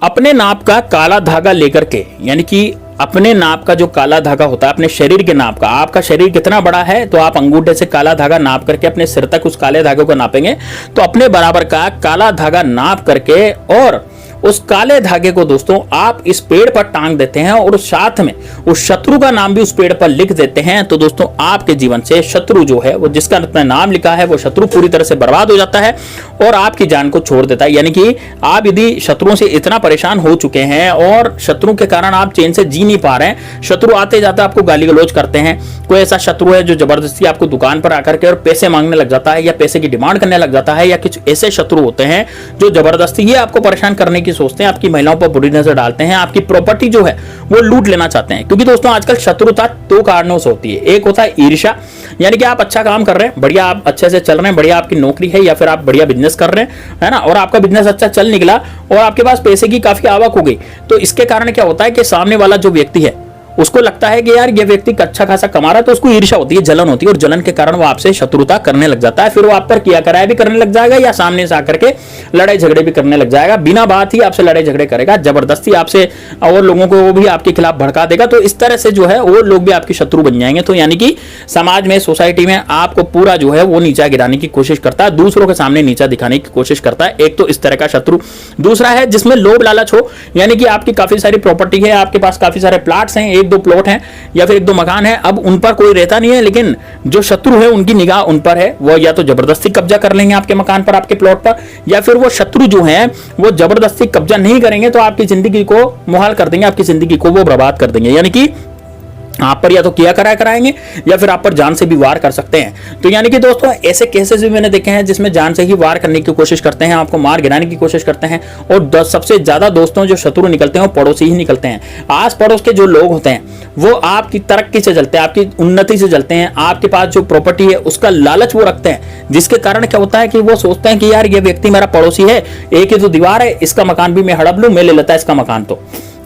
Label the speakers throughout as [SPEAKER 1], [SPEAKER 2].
[SPEAKER 1] अपने नाप का काला धागा लेकर के, यानी कि अपने नाप का जो काला धागा होता है, अपने शरीर के नाप का, आपका शरीर कितना बड़ा है तो आप अंगूठे से काला धागा नाप करके अपने सिर तक उस काले धागे को नापेंगे, तो अपने बराबर का काला धागा नाप करके और उस काले धागे को दोस्तों आप इस पेड़ पर टांग देते हैं और साथ में उस शत्रु का नाम भी उस पेड़ पर लिख देते हैं, तो दोस्तों आपके जीवन से शत्रु जो है वो जिसका अपना नाम लिखा है वो शत्रु पूरी तरह से बर्बाद हो जाता है और आपकी जान को छोड़ देता है। यानी कि आप यदि शत्रुओं से इतना परेशान हो चुके हैं और शत्रु के कारण आप चैन से जी नहीं पा रहे हैं, शत्रु आते जाते आपको गाली गलौज करते हैं, कोई ऐसा शत्रु है जो जबरदस्ती आपको दुकान पर आकर के और पैसे मांगने लग जाता है या पैसे की डिमांड करने लग जाता है, या कुछ ऐसे शत्रु होते हैं जो जबरदस्ती ये आपको परेशान करने की सोचते हैं, आपकी महिलाओं पर बुरी नजर डालते हैं, आपकी प्रॉपर्टी जो है वो लूट लेना चाहते हैं। क्योंकि दोस्तों आजकल शत्रुता दो कारणों से होती है। एक होता है ईर्ष्या, यानी कि आप अच्छा काम कर रहे हैं, बढ़िया, आप अच्छे से चल रहे हैं, बढ़िया आपकी नौकरी है या फिर आप बढ़िया बिजनेस कर रहे हैं, है ना, और आपका बिजनेस अच्छा चल निकला और आपके पास पैसे की काफी आवक हो गई, तो इसके कारण क्या होता है कि सामने वाला जो व्यक्ति है उसको लगता है कि यार ये व्यक्ति अच्छा खासा कमा रहा है, तो उसको ईर्ष्या होती है, जलन होती है, और जलन के कारण वो आपसे शत्रुता करने लग जाता है। फिर वो आप पर किया कराया भी करने लग जाएगा या सामने से आकर के लड़ाई झगड़े भी करने लग जाएगा, बिना बात ही आपसे लड़ाई झगड़े करेगा, जबरदस्ती आपसे और लोगों को वो भी आपके खिलाफ भड़का देगा। तो इस तरह से जो है वो लोग भी आपके शत्रु बन जाएंगे। तो यानी कि समाज में, सोसाइटी में आपको पूरा जो है वो नीचा गिराने की कोशिश करता है, दूसरों के सामने नीचा दिखाने की कोशिश करता है। एक तो इस तरह का शत्रु। दूसरा है जिसमें लोभ लालच हो, यानी कि आपकी काफी सारी प्रॉपर्टी है, आपके पास काफी सारे प्लॉट्स हैं, एक दो प्लॉट हैं या फिर एक दो मकान है, अब उन पर कोई रहता नहीं है, लेकिन जो शत्रु है उनकी निगाह उन पर है, वो या तो जबरदस्ती कब्जा कर लेंगे आपके मकान पर, आपके प्लॉट पर, या फिर वो शत्रु जो है वो जबरदस्ती कब्जा नहीं करेंगे तो आपकी जिंदगी को मुहाल कर देंगे, आपकी जिंदगी को वो बर्बाद कर देंगे। यानी कि आप पर या तो किया कराया कराएंगे या फिर आप पर जान से भी वार कर सकते हैं। तो यानी कि दोस्तों ऐसे केसेस भी मैंने देखे हैं जिसमें जान से ही वार करने की कोशिश करते हैं, आपको मार गिराने की कोशिश करते हैं, और सबसे ज्यादा दोस्तों जो शत्रु निकलते हैं वो पड़ोसी ही निकलते हैं। आस पड़ोस के जो लोग होते हैं वो आपकी तरक्की से चलते हैं, आपकी उन्नति से चलते हैं, आपके पास जो प्रॉपर्टी है उसका लालच वो रखते हैं, जिसके कारण क्या होता है कि वो सोचते हैं कि यार ये व्यक्ति मेरा पड़ोसी है, एक ही तो दीवार है, इसका मकान भी मैं हड़प लूं, मैं ले लेता है इसका मकान।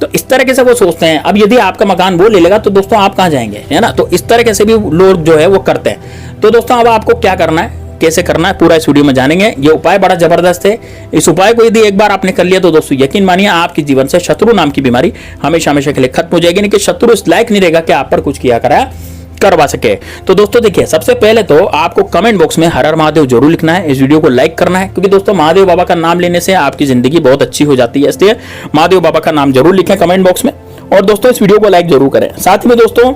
[SPEAKER 1] तो इस तरीके से वो सोचते हैं। अब यदि आपका मकान वो ले लेगा तो दोस्तों आप कहां जाएंगे, है ना। तो इस तरीके से भी लोग जो है वो करते हैं। तो दोस्तों अब आपको क्या करना है, कैसे करना है, पूरा इस वीडियो में जानेंगे। ये उपाय बड़ा जबरदस्त है। इस उपाय को यदि एक बार आपने कर लिया तो दोस्तों यकीन मानिए आपके जीवन से शत्रु नाम की बीमारी हमेशा हमेशा के लिए खत्म हो जाएगी। नहीं कि शत्रु इस लायक नहीं रहेगा कि आप पर कुछ किया कराया करवा सके। तो दोस्तों देखिए, सबसे पहले तो आपको कमेंट बॉक्स में हर हर महादेव जरूर लिखना है, इस वीडियो को लाइक करना है, क्योंकि दोस्तों महादेव बाबा का नाम लेने से आपकी जिंदगी बहुत अच्छी हो जाती है, इसलिए महादेव बाबा का नाम जरूर लिखें कमेंट बॉक्स में। और दोस्तों इस वीडियो को लाइक जरूर करें। साथ में दोस्तों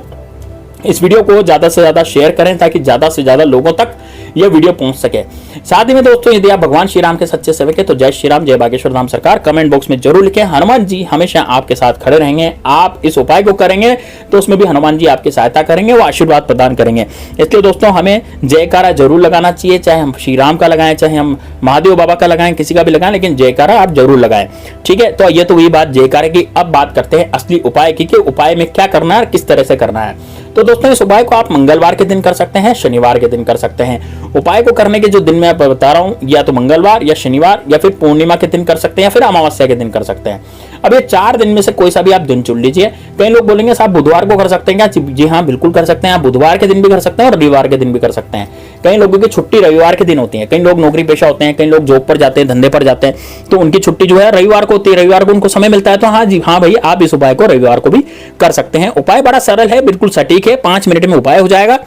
[SPEAKER 1] इस वीडियो को ज्यादा से ज्यादा शेयर करें ताकि ज्यादा से ज्यादा लोगों तक यह वीडियो पहुंच सके। साथ ही में दोस्तों यदि आप भगवान श्री राम के सच्चे सेवक हैं तो जय श्री राम, जय बागेश्वर धाम सरकार कमेंट बॉक्स में जरूर लिखें। हनुमान जी हमेशा आपके साथ खड़े रहेंगे। आप इस उपाय को करेंगे तो उसमें भी हनुमान जी आपकी सहायता करेंगे, वो आशीर्वाद प्रदान करेंगे। इसलिए दोस्तों हमें जयकारा जरूर लगाना चाहिए, चाहे हम श्री राम का लगाएं, चाहे हम महादेव बाबा का लगाएं, किसी का भी लगाएं, लेकिन जयकारा आप जरूर लगाएं। ठीक है, तो ये तो वही बात जयकारे की। अब बात करते हैं असली उपाय की, कि उपाय में क्या करना है और किस तरह से करना है। तो दोस्तों इस उपाय को आप मंगलवार के दिन कर सकते हैं, शनिवार के दिन कर सकते हैं। उपाय को करने के जो दिन मैं बता रहा हूं, या तो मंगलवार या शनिवार या फिर पूर्णिमा के दिन कर सकते हैं या फिर अमावस्या के दिन कर सकते हैं। अब ये 4 दिन में से कोई सा भी आप दिन चुन लीजिए। कई लोग बोलेंगे साहब बुधवार को कर सकते हैं क्या? जी हाँ, बिल्कुल कर सकते हैं। आप बुधवार के दिन भी कर सकते हैं और रविवार के दिन भी कर सकते हैं। कई लोगों की छुट्टी रविवार के दिन होती है, कई लोग नौकरी पेशा होते हैं, कई लोग जॉब पर जाते हैं, धंधे पर जाते हैं, तो उनकी छुट्टी जो है रविवार को होती है, रविवार को उनको समय मिलता है। तो हाँ जी हाँ भाई, आप इस उपाय को रविवार को भी कर सकते हैं। उपाय बड़ा सरल है, बिल्कुल सटीक है, 5 मिनट में उपाय हो जाएगा।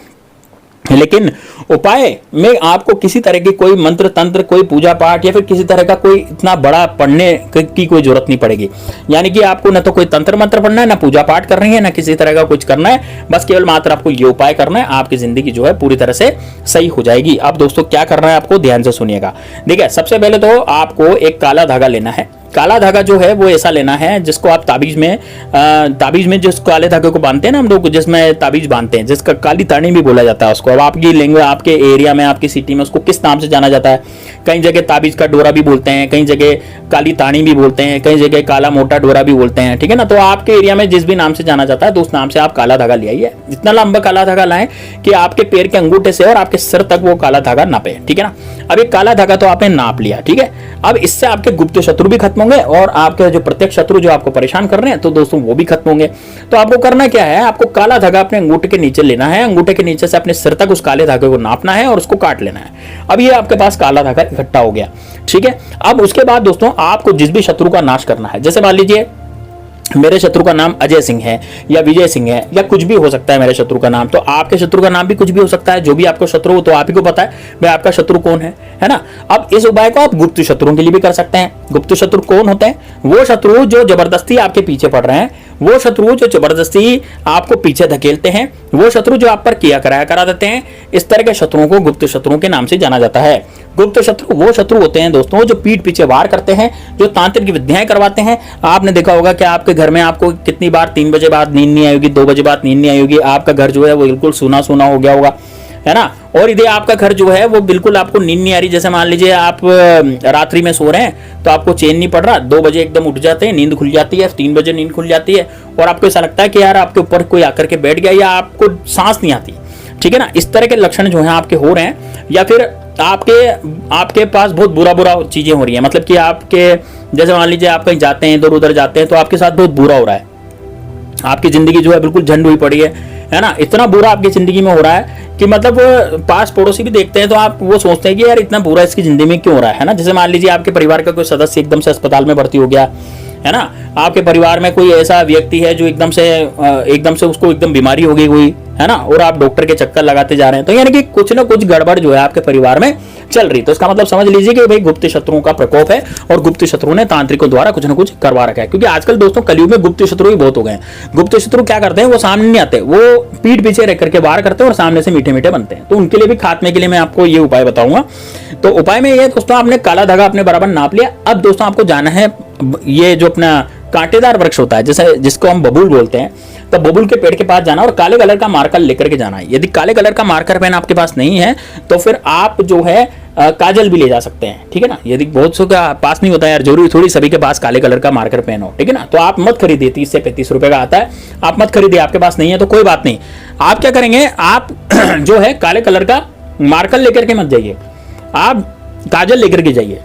[SPEAKER 1] लेकिन उपाय में आपको किसी तरह की कोई मंत्र तंत्र, कोई पूजा पाठ या फिर किसी तरह का कोई इतना बड़ा पढ़ने की कोई जरूरत नहीं पड़ेगी। यानी कि आपको ना तो कोई तंत्र मंत्र पढ़ना है, ना पूजा पाठ करनी है, ना किसी तरह का कुछ करना है, बस केवल मात्र आपको ये उपाय करना है, आपकी जिंदगी जो है पूरी तरह से सही हो जाएगी। अब दोस्तों क्या करना है आपको, ध्यान से सुनिएगा। देखिए, सबसे पहले तो आपको एक काला धागा लेना है। काला धागा जो है वो ऐसा लेना है जिसको आप ताबीज में जिस काले धागे को बांधते हैं ना हम लोग, जिसमें ताबीज बांधते हैं, जिसका काली तानी भी बोला जाता है उसको। अब आपकी लैंग्वेज, आपके एरिया में, आपकी सिटी में उसको किस नाम से जाना जाता है? कई जगह ताबीज का डोरा भी बोलते हैं, कई जगह काली तानी भी बोलते हैं, कई जगह काला मोटा डोरा भी बोलते हैं। ठीक है ना, तो आपके एरिया में जिस भी नाम से जाना जाता है तो उस नाम से आप काला धागा ले आइए। इतना लंबा काला धागा लाएं कि आपके पैर के अंगूठे से और आपके सिर तक वो काला धागा नापे। ठीक है ना, अब एक काला धागा तो आपने नाप लिया। ठीक है, अब इससे आपके गुप्त शत्रु भी खत्म होंगे और आपके जो प्रत्यक्ष शत्रु जो आपको परेशान कर रहे हैं तो दोस्तों वो भी खत्म होंगे। तो आपको करना क्या है, आपको काला धागा अपने अंगूठे के नीचे लेना है, अंगूठे के नीचे से अपने सिर तक उस काले धागे को नापना है और उसको काट लेना है। अब ये आपके पास काला धागा इकट्ठा हो गया। ठीक है। अब उसके बाद दोस्तों आपको जिस भी शत्रु का नाश करना है, जैसे मान लीजिए मेरे शत्रु का नाम अजय सिंह है या विजय सिंह है या कुछ भी हो सकता है मेरे शत्रु का नाम, तो आपके शत्रु का नाम भी कुछ भी हो सकता है। जो भी आपको शत्रु हो तो आप ही को पता है भाई आपका शत्रु कौन है ना। अब इस उपाय को आप गुप्त शत्रुओं के लिए भी कर सकते हैं। गुप्त शत्रु कौन होते हैं? वो शत्रु जो जबरदस्ती आपके पीछे पड़ रहे हैं, वो शत्रु जो जबरदस्ती आपको पीछे धकेलते हैं, वो शत्रु जो आप पर किया कराया करा देते हैं, इस तरह के शत्रुओं को गुप्त शत्रुओं के नाम से जाना जाता है। गुप्त शत्रु वो शत्रु होते हैं दोस्तों जो पीठ पीछे वार करते हैं, जो तांत्रिक विद्याएं करवाते हैं। आपने देखा होगा कि आपके घर में आपको कितनी बार 3 बजे बाद नींद नहीं आई होगी, 2 बजे बाद नींद नहीं आई होगी, आपका घर जो है वो बिल्कुल सूना सूना हो गया होगा, है ना। और यदि आपका घर जो है वो बिल्कुल आपको नींद नहीं आ रही, जैसे मान लीजिए आप रात्रि में सो रहे हैं तो आपको चैन नहीं पड़ रहा, 2 बजे एकदम उठ जाते हैं, नींद खुल जाती है, 3 बजे नींद खुल जाती है और आपको ऐसा लगता है कि यार आपके ऊपर कोई आकर के बैठ गया या आपको सांस नहीं आती, ठीक है ना। इस तरह के लक्षण जो है आपके हो रहे हैं, या फिर आपके पास बहुत बुरा चीजें हो रही है, मतलब कि आपके जैसे मान लीजिए आप कहीं जाते हैं, इधर उधर जाते हैं तो आपके साथ बहुत बुरा हो रहा है, आपकी जिंदगी जो है बिल्कुल झंड हुई पड़ी है ना। इतना बुरा आपकी जिंदगी में हो रहा है कि मतलब पास पड़ोसी भी देखते हैं तो आप वो सोचते हैं कि यार इतना बुरा इसकी जिंदगी में क्यों हो रहा है ना। जैसे मान लीजिए आपके परिवार का कोई सदस्य एकदम से अस्पताल में भर्ती हो गया, है ना। आपके परिवार में कोई ऐसा व्यक्ति है जो एकदम से उसको एकदम बीमारी हो गई कोई, है ना, और आप डॉक्टर के चक्कर लगाते जा रहे हैं, तो यानी कि कुछ ना कुछ गड़बड़ जो है आपके परिवार में चल रही। तो इसका मतलब समझ लीजिए कि भाई गुप्त शत्रुओं का प्रकोप है और गुप्त शत्रुओं ने तांत्रिकों द्वारा कुछ ना कुछ करवा रखा है। क्योंकि आजकल दोस्तों कलयुग में गुप्त शत्रु ही बहुत हो गए हैं। गुप्त शत्रु क्या करते हैं, वो सामने नहीं आते, वो पीठ पीछे रह करके वार करते हैं और सामने से मीठे मीठे बनते हैं। तो उनके लिए भी खात्मे के लिए मैं आपको ये उपाय बताऊंगा। तो उपाय में ये दोस्तों, आपने काला धागा अपने बराबर नाप लिया। अब दोस्तों आपको जाना है, ये जो अपना कांटेदार वृक्ष होता है जैसे जिसको हम बबूल बोलते हैं, तो बबूल के पेड़ के पास जाना और काले कलर का मार्कर लेकर के जाना है। यदि काले कलर का मार्कर पेन आपके पास नहीं है तो फिर आप जो है काजल भी ले जा सकते हैं, ठीक है ना। यदि बहुत सौ का पास नहीं होता है यार, जरूरी थोड़ी सभी के पास काले कलर का मार्कर पेन हो, ठीक है ना। तो आप मत खरीदिए, 30 से 35 रुपए का आता है, आप मत खरीदिए। आपके पास नहीं है तो कोई बात नहीं, आप क्या करेंगे, आप जो है काले कलर का मार्कर लेकर के मत जाइए, आप काजल लेकर के जाइए,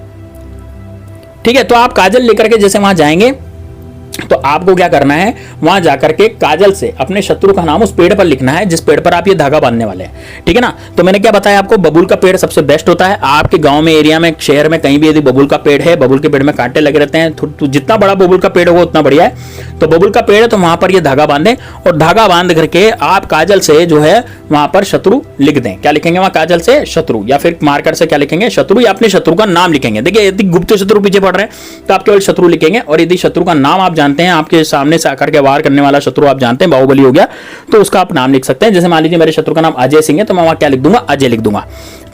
[SPEAKER 1] ठीक है। तो आप काजल लेकर के जैसे वहां जाएंगे तो आपको क्या करना है, वहां जाकर के काजल से अपने शत्रु का नाम उस पेड़ पर लिखना है जिस पेड़ पर आप ये धागा बांधने वाले हैं, ठीक है ना। तो मैंने क्या बताया आपको, बबूल का पेड़ सबसे बेस्ट होता है। आपके गांव में, एरिया में, शहर में कहीं भी यदि बबूल का पेड़ है, बबूल के पेड़ में कांटे लगे रहते हैं, तो जितना बड़ा बबूल का पेड़ होगा उतना बढ़िया है। तो बबूल का पेड़ है तो वहां पर ये धागा बांधें और धागा बांध करके आप काजल से जो है वहां पर शत्रु लिख दें। क्या लिखेंगे वहां काजल से, शत्रु, या फिर मार्कर से क्या लिखेंगे, शत्रु, या अपने शत्रु का नाम लिखेंगे। देखिए यदि गुप्त शत्रु पीछे पड़ रहे हैं तो आप केवल शत्रु लिखेंगे, और यदि शत्रु का नाम आप जानते हैं, आपके सामने से आकर के वार करने वाला शत्रु आप जानते हैं, बाहुबली हो गया, तो उसका आप नाम लिख सकते हैं। जैसे मान लीजिए मेरे शत्रु का नाम अजय सिंह है तो मैं वहां क्या लिख दूंगा, अजय लिख दूंगा,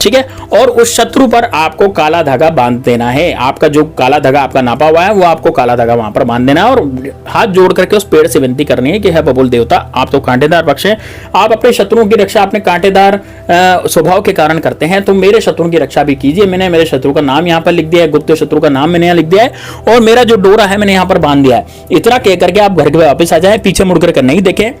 [SPEAKER 1] ठीक है। और उस शत्रु पर आपको काला धागा बांध देना है। आपका जो काला धागा आपका नापा हुआ है वो आपको काला धागा वहां पर बांध देना है और हाथ जोड़ करके उस पेड़ से विनती करनी है कि है बबूल देवता, आप तो कांटेदार वृक्ष हैं, आप अपने शत्रुओं की रक्षा अपने कांटेदार स्वभाव के कारण करते हैं, तो मेरे शत्रुओं की रक्षा भी कीजिए। मैंने मेरे शत्रु का नाम यहाँ पर लिख दिया है, गुप्त शत्रु का नाम मैंने यहाँ लिख दिया है और मेरा जो डोरा है मैंने यहाँ पर बांध दिया है। इतना कह करके आप घर के वापस आ जाए, पीछे मुड़ करके नहीं देखें।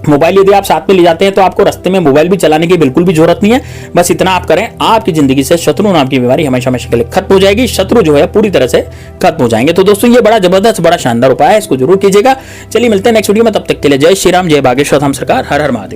[SPEAKER 1] मोबाइल यदि आप साथ में ले जाते हैं तो आपको रास्ते में मोबाइल भी चलाने की बिल्कुल भी जरूरत नहीं है। बस इतना आप करें, आपकी जिंदगी से शत्रु नाम की बीमारी हमेशा हमेशा के लिए खत्म हो जाएगी। शत्रु जो है पूरी तरह से खत्म हो जाएंगे। तो दोस्तों ये बड़ा जबरदस्त, बड़ा शानदार उपाय है, इसको जरूर कीजिएगा। चलिए मिलते हैं नेक्स्ट वीडियो में, तब तक के लिए जय श्री राम, जय बागेश्वर धाम सरकार, हर हर महादेव।